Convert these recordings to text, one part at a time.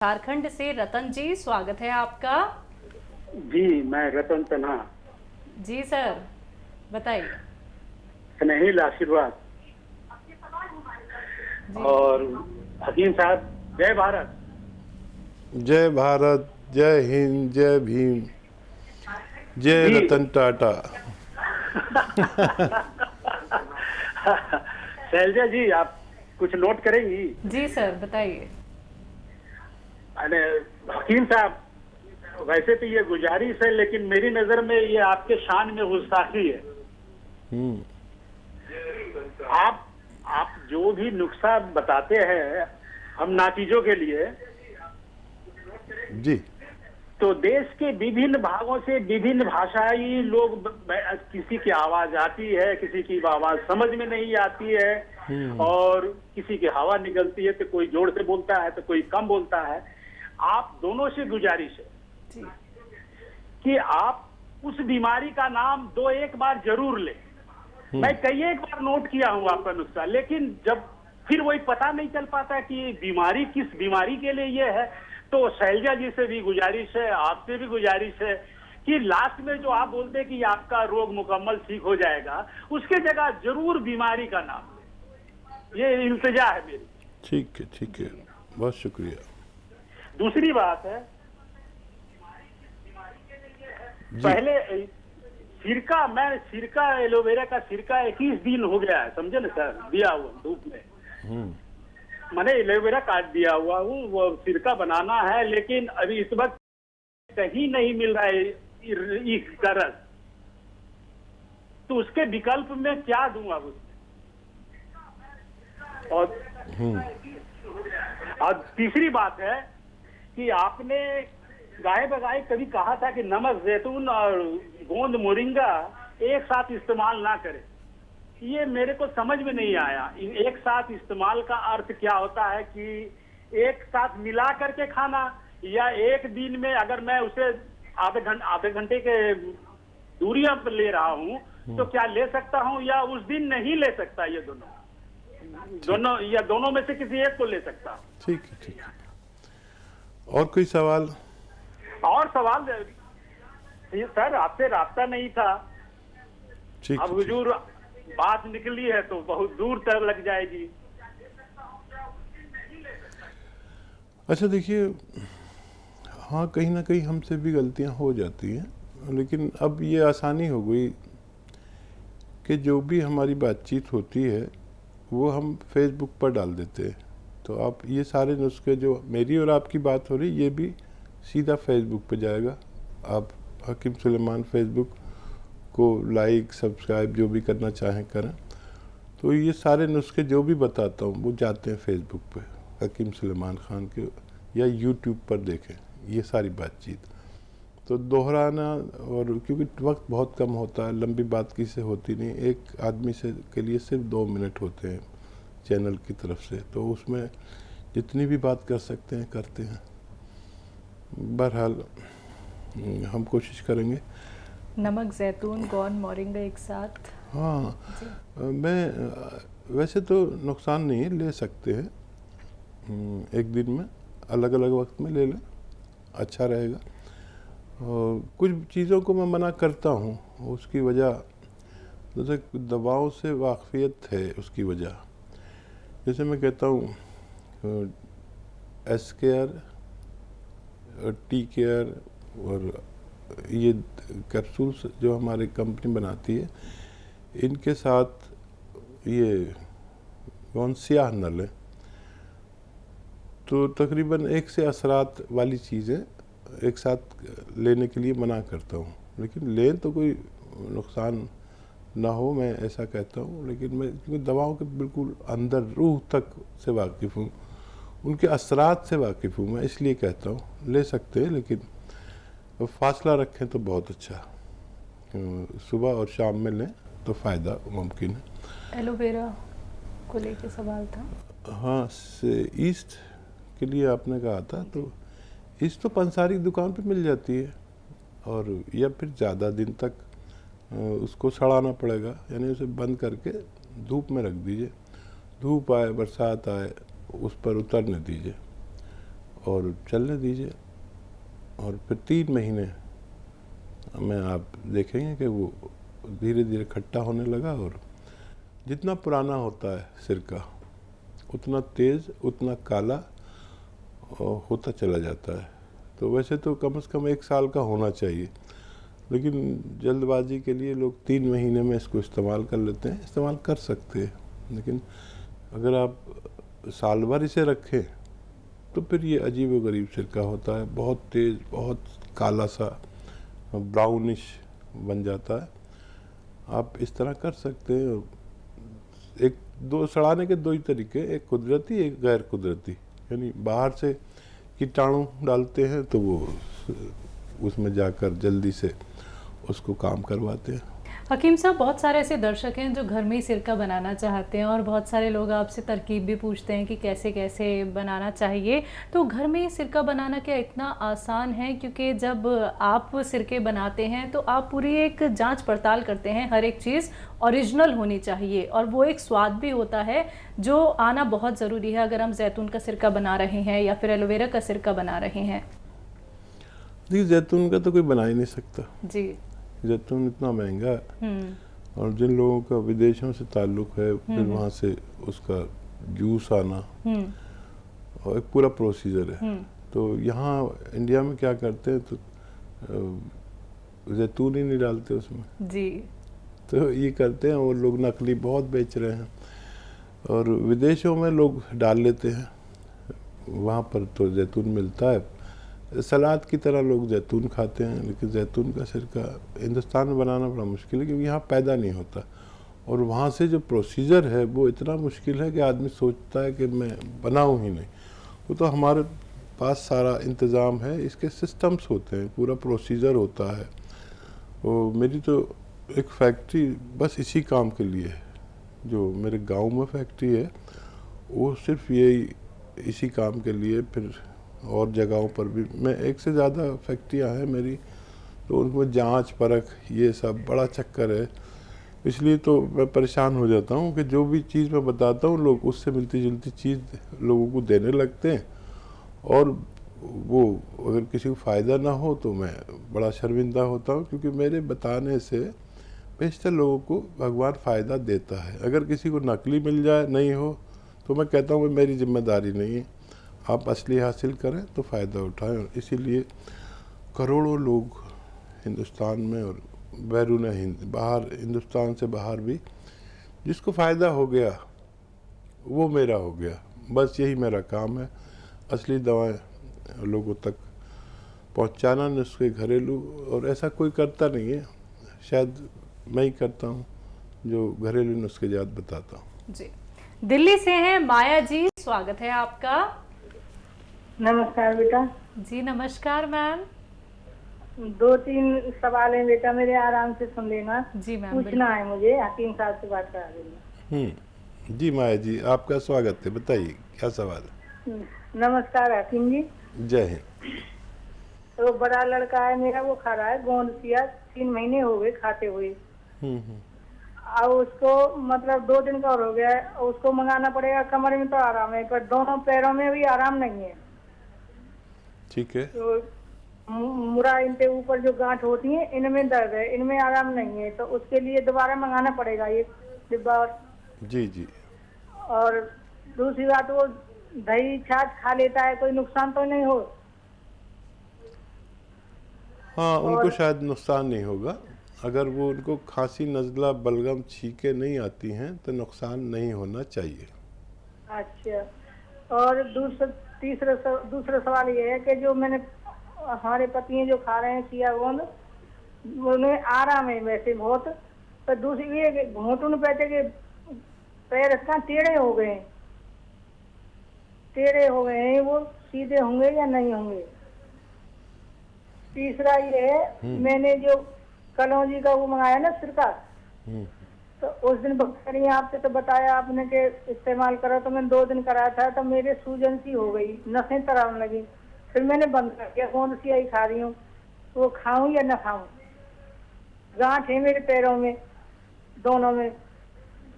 झारखंड से रतन जी, स्वागत है आपका। जी, मैं रतन तन्हा। जी सर, बताइए। स्नेहिल आशीर्वाद। जी और हकीम साहब, जय भारत। जय भारत, जय हिंद, जय भीम, जय जी। रतन टाटा। शैलजा जी, आप कुछ नोट करेंगी? जी सर, बताइए। अरे हकीम साहब, वैसे तो ये गुजारिश है, लेकिन मेरी नजर में ये आपके शान में गुस्ताखी है। आप जो भी नुस्खा बताते हैं हम नाचीजों के लिए, जी तो देश के विभिन्न भागों से विभिन्न भाषाई लोग, किसी की आवाज आती है, किसी की आवाज समझ में नहीं आती है, और किसी की हवा निकलती है, तो कोई जोर से बोलता है तो कोई कम बोलता है। आप दोनों से गुजारिश है कि आप उस बीमारी का नाम दो एक बार जरूर लें। मैं कई एक बार नोट किया हूं आपका नुस्खा, लेकिन जब फिर वही पता नहीं चल पाता कि बीमारी किस बीमारी के लिए ये है। तो शैलजा जी से भी गुजारिश है, आपसे भी गुजारिश है कि लास्ट में जो आप बोलते हैं कि आपका रोग मुकम्मल ठीक हो जाएगा, उसके जगह जरूर बीमारी का नाम लें। ये इल्तिजा है मेरी। ठीक है, बहुत शुक्रिया। दूसरी बात है, जी। पहले सिरका एलोवेरा का सिरका 21 दिन हो गया है, समझे ना सर, दिया हुआ धूप में। मैंने एलोवेरा काट दिया हुआ हूँ, वो सिरका बनाना है, लेकिन अभी इस वक्त कहीं नहीं मिल रहा है इसका रस। तो उसके विकल्प में क्या दूं अब उसमें? और तीसरी बात है कि आपने गाय बगाए कभी कहा था कि नमक, जैतून और गोंद मोरिंगा एक साथ इस्तेमाल ना करें। ये मेरे को समझ में नहीं आया। एक साथ इस्तेमाल का अर्थ क्या होता है कि एक साथ मिला करके खाना, या एक दिन में अगर मैं उसे आधे घंटे के दूरियां पर ले रहा हूँ तो क्या ले सकता हूँ, या उस दिन नहीं ले सकता? ये दोनों में से किसी एक को ले सकता हूँ। ठीक है। और कोई सवाल? और सवाल सर, आपसे रास्ता नहीं था, अब हुजूर बात निकली है तो बहुत दूर तक लग जाएगी। अच्छा देखिए, हाँ, कहीं ना कहीं हमसे भी गलतियां हो जाती हैं, लेकिन अब ये आसानी हो गई कि जो भी हमारी बातचीत होती है वो हम फेसबुक पर डाल देते हैं। तो आप ये सारे नुस्खे, जो मेरी और आपकी बात हो रही, ये भी सीधा फेसबुक पे जाएगा। आप हकीम सुलेमान फेसबुक को लाइक, सब्सक्राइब जो भी करना चाहें करें। तो ये सारे नुस्खे जो भी बताता हूँ वो जाते हैं फेसबुक पे, हकीम सुलेमान खान के, या यूट्यूब पर देखें ये सारी बातचीत। तो दोहराना, और क्योंकि वक्त बहुत कम होता है, लंबी बात किसी से होती नहीं, एक आदमी से के लिए सिर्फ 2 मिनट होते हैं चैनल की तरफ से, तो उसमें जितनी भी बात कर सकते हैं करते हैं। बहरहाल हम कोशिश करेंगे। नमक, जैतून, गोंद, मोरिंगा एक साथ। हाँ, मैं वैसे तो नुकसान नहीं है, ले सकते हैं। एक दिन में अलग अलग वक्त में ले लें, अच्छा रहेगा। और कुछ चीज़ों को मैं मना करता हूँ, उसकी वजह जैसे दवाओं से वाकफियत है, उसकी वजह जैसे मैं कहता हूँ एस केयर, टी केयर और ये कैप्सूल्स जो हमारी कंपनी बनाती है, इनके साथ ये कौन स्याह नल है, तो तकरीबन 1 से असरात वाली चीज़ें एक साथ लेने के लिए मना करता हूँ। लेकिन लें तो कोई नुकसान ना हो, मैं ऐसा कहता हूँ। लेकिन मैं क्योंकि दवाओं के बिल्कुल अंदर रूह तक से वाकिफ़ हूँ, उनके असरात से वाकिफ़ हूँ, मैं इसलिए कहता हूँ ले सकते हैं, लेकिन फासला रखें तो बहुत अच्छा। सुबह और शाम में लें तो फ़ायदा मुमकिन है। एलोवेरा को लेके सवाल था। हाँ, ईस्ट के लिए आपने कहा था, तो ईस्ट तो पंसारी दुकान पे मिल जाती है, और या फिर ज़्यादा दिन तक उसको सड़ाना पड़ेगा, यानी उसे बंद करके धूप में रख दीजिए। धूप आए, बरसात आए, उस पर उतरने दीजिए, और चलने दीजिए, और फिर 3 महीने में आप देखेंगे कि वो धीरे धीरे खट्टा होने लगा, और जितना पुराना होता है सिरका उतना तेज़, उतना काला होता चला जाता है। तो वैसे तो कम से कम 1 साल का होना चाहिए, लेकिन जल्दबाजी के लिए लोग 3 महीने में इसको इस्तेमाल कर लेते हैं। इस्तेमाल कर सकते हैं, लेकिन अगर आप साल भर इसे रखें तो फिर ये अजीब व गरीब सिरका होता है, बहुत तेज़, बहुत काला सा ब्राउनिश बन जाता है। आप इस तरह कर सकते हैं। एक दो सड़ाने के 2 ही तरीके, एक कुदरती, एक गैर कुदरती। यानी बाहर से कीटाणु डालते हैं तो वो उसमें जाकर जल्दी से उसको काम करवाते हैं। हकीम साहब, बहुत सारे ऐसे दर्शक हैं जो घर में ही सिरका बनाना चाहते हैं, और बहुत सारे लोग आपसे तरकीब भी पूछते हैं कि कैसे कैसे बनाना चाहिए। तो घर में ही सिरका बनाना क्या इतना आसान है? क्योंकि जब आप सिरके बनाते हैं तो आप पूरी एक जांच पड़ताल करते हैं, हर एक चीज़ ओरिजिनल होनी चाहिए, और वो एक स्वाद भी होता है जो आना बहुत ज़रूरी है अगर हम जैतून का सिरका बना रहे हैं या फिर एलोवेरा का सिरका बना रहे हैं। देखिए, जैतून का तो कोई बना ही नहीं सकता जी। जैतून इतना महंगा है, और जिन लोगों का विदेशों से ताल्लुक है, फिर वहाँ से उसका जूस आना, और एक पूरा प्रोसीजर है। तो यहाँ इंडिया में क्या करते हैं, तो जैतून ही नहीं डालते उसमें जी। तो ये करते हैं, और लोग नकली बहुत बेच रहे हैं, और विदेशों में लोग डाल लेते हैं। वहाँ पर तो जैतून मिलता है, सलाद की तरह लोग जैतून खाते हैं, लेकिन जैतून का सिरका हिंदुस्तान में बनाना बड़ा मुश्किल है, क्योंकि यहाँ पैदा नहीं होता, और वहाँ से जो प्रोसीजर है वो इतना मुश्किल है कि आदमी सोचता है कि मैं बनाऊँ ही नहीं। वो तो हमारे पास सारा इंतज़ाम है, इसके सिस्टम्स होते हैं, पूरा प्रोसीजर होता है। वो मेरी तो एक फैक्ट्री बस इसी काम के लिए है, जो मेरे गांव में फैक्ट्री है वो सिर्फ यही इसी काम के लिए। फिर और जगहों पर भी मैं 1 से ज़्यादा फैक्ट्रियां हैं मेरी, तो उनमें जांच परख ये सब बड़ा चक्कर है। इसलिए तो मैं परेशान हो जाता हूँ कि जो भी चीज़ मैं बताता हूँ लोग उससे मिलती जुलती चीज़ लोगों को देने लगते हैं, और वो अगर किसी को फ़ायदा ना हो तो मैं बड़ा शर्मिंदा होता हूँ, क्योंकि मेरे बताने से बेशतर लोगों को भगवान फ़ायदा देता है। अगर किसी को नकली मिल जाए, नहीं हो, तो मैं कहता हूँ मेरी जिम्मेदारी नहीं है, आप असली हासिल करें तो फ़ायदा उठाएं। और इसीलिए करोड़ों लोग हिंदुस्तान में और बैरून हिंद, बाहर हिंदुस्तान से बाहर भी, जिसको फ़ायदा हो गया वो मेरा हो गया। बस यही मेरा काम है, असली दवाएं लोगों तक पहुंचाना, नुस्खे घरेलू। और ऐसा कोई करता नहीं है, शायद मैं ही करता हूं जो घरेलू नुस्खे ज़्यादा बताता हूं। जी। दिल्ली से हैं माया जी, स्वागत है आपका। नमस्कार बेटा। जी नमस्कार मैम। 2-3 सवाल हैं बेटा मेरे, आराम से सुन लेना। जी मैम। पूछना है मुझे, हकीम साहब से बात करा देना। जी माया जी, आपका स्वागत है, बताइए क्या सवाल है। नमस्कार हकीम जी। जय हिंद। तो बड़ा लड़का है मेरा, वो खा रहा है गोंद पिया, 3 महीने हो गए खाते हुए। अब उसको मतलब 2 दिन का और हो गया है, उसको मंगाना पड़ेगा। कमर में तो आराम है, पर दोनों पैरों में भी आराम नहीं है। ठीक है। तो मुरा इनके ऊपर जो गांठ होती है इनमें दर्द है, इनमें आराम नहीं है, तो उसके लिए दोबारा मंगाना पड़ेगा ये डिब्बा। जी जी। और दूसरी बात, वो दही छाछ खा लेता है, कोई नुकसान तो नहीं हो? हाँ, उनको शायद नुकसान नहीं होगा। अगर वो उनको खांसी, नज़ला, बलगम, छींके नहीं आती हैं तो नुकसान नहीं होना चाहिए। अच्छा। और दूसरा सवाल ये है कि जो मैंने हमारे पति हैं जो खा रहे हैं चिया गोंद, उन्हें आराम है वैसे बहुत, पर दूसरी ये घुटन पे के पैर टेढ़े हो गए हैं, वो सीधे होंगे या नहीं होंगे? तीसरा ये है, मैंने जो कलौजी का वो मंगाया ना सिरका, तो उस दिन बकरी आपसे तो बताया आपने कि इस्तेमाल करा, तो मैंने 2 दिन कराया था, तो मेरे सूजन सी हो गई, नसें तराने लगी, फिर मैंने बंद कर दिया। कौन सी आई खा रही हूँ, वो खाऊं या न खाऊं? गांठ है मेरे पैरों में, दोनों में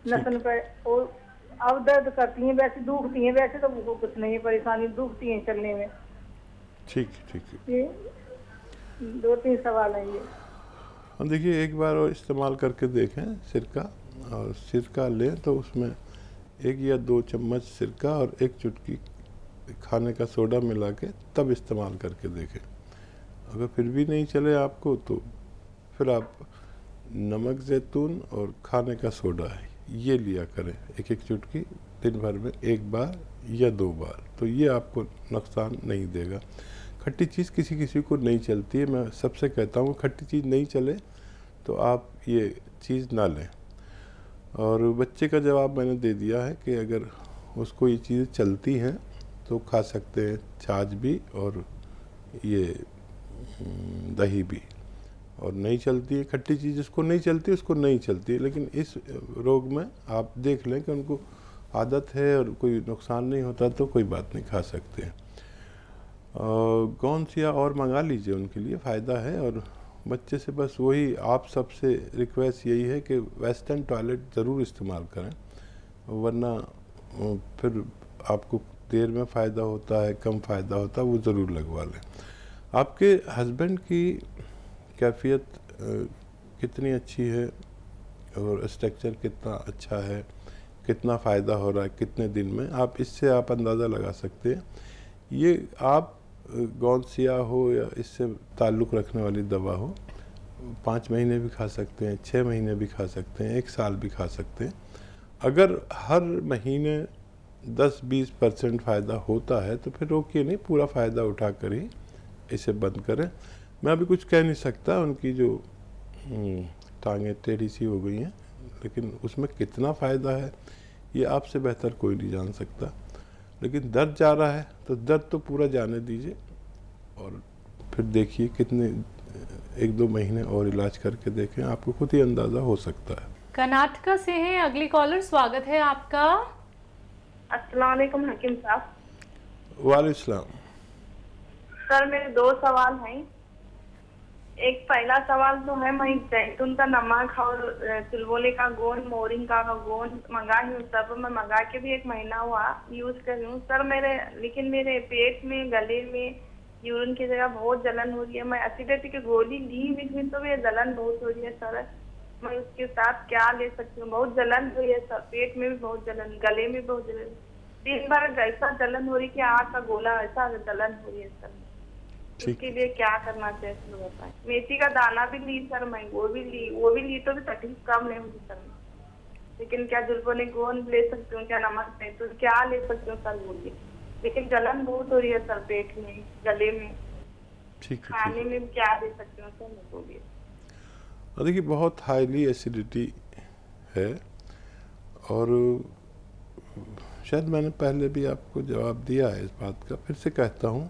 नसन पे, और अब दर्द करती हैं, वैसे दुखती हैं, वैसे तो कुछ नहीं है परेशानी, दुखती हैं चलने में। ठीक है, ठीक है। ये 2-3 सवाल हैं ये। हाँ, देखिए एक बार और इस्तेमाल करके देखें सिरका, और सिरका लें तो उसमें 1 या 2 चम्मच सिरका और 1 चुटकी खाने का सोडा मिला के तब इस्तेमाल करके देखें। अगर फिर भी नहीं चले आपको तो फिर आप नमक ज़ैतून और खाने का सोडा है ये लिया करें, 1-1 चुटकी दिन भर में 1 बार या 2 बार, तो ये आपको नुकसान नहीं देगा। खट्टी चीज़ किसी किसी को नहीं चलती है, मैं सबसे कहता हूँ खट्टी चीज़ नहीं चले तो आप ये चीज़ ना लें। और बच्चे का जवाब मैंने दे दिया है कि अगर उसको ये चीज़ें चलती हैं तो खा सकते हैं, छाछ भी और ये दही भी। और नहीं चलती है खट्टी चीज़, जिसको नहीं चलती उसको नहीं चलती है, लेकिन इस रोग में आप देख लें कि उनको आदत है और कोई नुकसान नहीं होता तो कोई बात नहीं, खा सकते हैं। गौनसिया और मंगा लीजिए, उनके लिए फ़ायदा है। और बच्चे से बस वही आप सबसे रिक्वेस्ट यही है कि वेस्टर्न टॉयलेट ज़रूर इस्तेमाल करें, वरना फिर आपको देर में फ़ायदा होता है, कम फ़ायदा होता है, वो ज़रूर लगवा लें। आपके हस्बैंड की कैफियत कितनी अच्छी है और स्ट्रक्चर कितना अच्छा है, कितना फ़ायदा हो रहा है कितने दिन में, आप इससे आप अंदाज़ा लगा सकते हैं। ये आप गौनसिया हो या इससे ताल्लुक़ रखने वाली दवा हो, 5 महीने भी खा सकते हैं, 6 महीने भी खा सकते हैं, 1 साल भी खा सकते हैं। अगर हर महीने 10-20% फ़ायदा होता है तो फिर रोकिए नहीं, पूरा फ़ायदा उठा कर ही इसे बंद करें। मैं अभी कुछ कह नहीं सकता, उनकी जो टांगें टेढ़ी सी हो गई हैं, लेकिन उसमें कितना फ़ायदा है ये आपसे बेहतर कोई नहीं जान सकता। लेकिन दर्द जा रहा है तो दर्द तो पूरा जाने दीजिए और फिर देखिए कितने 1-2 महीने और इलाज करके देखें, आपको खुद ही अंदाज़ा हो सकता है। कर्नाटका से हैं अगली कॉलर, स्वागत है आपका। अस्सलाम वालेकुम हकीम साहब। वालेकुम सलाम। सर मेरे 2 सवाल हैं। एक पहला सवाल तो है, मैं जैतून का नमक और चिलगोले का गोंद, मोरिंगा का गोंद मंगाई हूँ, सब मैं मंगा के भी 1 महीना हुआ यूज कर रही हूँ सर। लेकिन मेरे पेट में, गले में, यूरिन की जगह बहुत जलन हो रही है। मैं एसिडिटी की गोली ली भी तो भी जलन बहुत हो रही है सर। मैं उसके साथ क्या ले सकती हूँ? बहुत जलन हो रही है सर, पेट में भी बहुत जलन, गले में बहुत जलन, दिन भर ऐसा जलन हो रही है कि आग का गोला ऐसा जलन हो रही है सर। उसके लिए क्या करना चाहिए सर बताएं। मेथी का दाना भी ली सर मैं, वो भी ली तो भी तकलीफ कम नहीं हुई सर। लेकिन क्या जुल्फोने गोंद ले सकती हूँ, क्या नमक नहीं, तो क्या ले सकती हूँ सर बोलिए। लेकिन जलन बहुत हो रही है सर, पेट में, गले में, खाने में क्या दे सकती हूँ सर बोलिए। देखिए बहुत हाईली एसिडिटी है और शायद मैंने पहले भी आपको जवाब दिया है इस बात का, फिर से कहता हूँ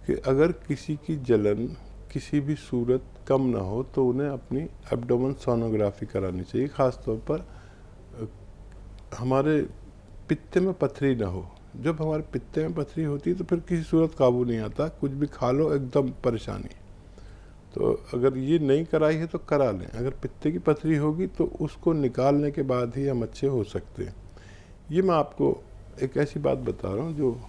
कि अगर किसी की जलन किसी भी सूरत कम ना हो तो उन्हें अपनी एब्डोमेन सोनोग्राफी करानी चाहिए। ख़ास तौर पर हमारे पित्ते में पथरी ना हो। जब हमारे पित्ते में पथरी होती है तो फिर किसी सूरत काबू नहीं आता, कुछ भी खा लो एकदम परेशानी। तो अगर ये नहीं कराई है तो करा लें। अगर पित्ते की पथरी होगी तो उसको निकालने के बाद ही हम अच्छे हो सकते हैं। ये मैं आपको एक ऐसी बात बता रहा हूँ जो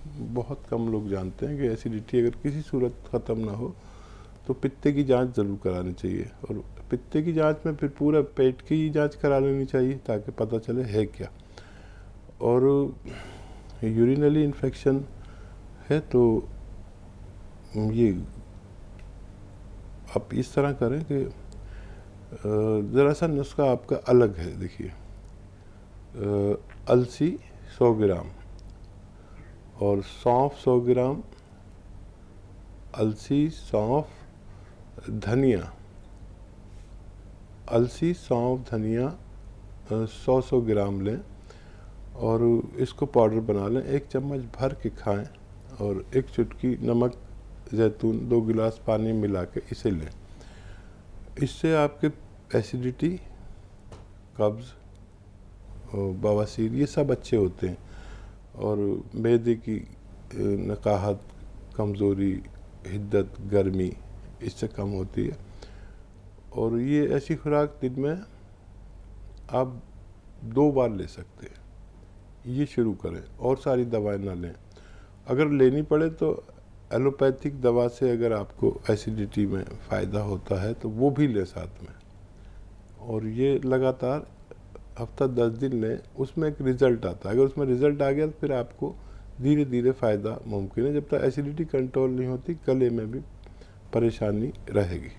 बहुत कम लोग जानते हैं कि एसिडिटी अगर किसी सूरत ख़त्म ना हो तो पित्ते की जांच ज़रूर करानी चाहिए। और पित्ते की जांच में फिर पूरा पेट की जांच करा लेनी चाहिए ताकि पता चले है क्या। और यूरिनरी इन्फेक्शन है तो ये आप इस तरह करें कि ज़रा सा नुस्खा आपका अलग है। देखिए अलसी 100 ग्राम और सौंफ 100 ग्राम, अलसी, सौंफ, धनिया, अलसी, सौंफ, धनिया 100 ग्राम लें और इसको पाउडर बना लें। 1 चम्मच भर के खाएं और 1 चुटकी नमक जैतून 2 गिलास पानी मिला के इसे लें। इससे आपके एसिडिटी, कब्ज़, बवासीर ये सब अच्छे होते हैं और मैदे की नकाहत, कमज़ोरी, हिद्दत, गर्मी इससे कम होती है। और ये ऐसी खुराक दिन में आप 2 बार ले सकते हैं। ये शुरू करें और सारी दवाएं ना लें। अगर लेनी पड़े तो एलोपैथिक दवा से अगर आपको एसिडिटी में फ़ायदा होता है तो वो भी लें साथ में, और ये लगातार हफ्ता 10 दिन लें, उसमें एक रिज़ल्ट आता है। अगर उसमें रिज़ल्ट आ गया तो फिर आपको धीरे धीरे फ़ायदा मुमकिन है। जब तक एसिडिटी कंट्रोल नहीं होती, गले में भी परेशानी रहेगी।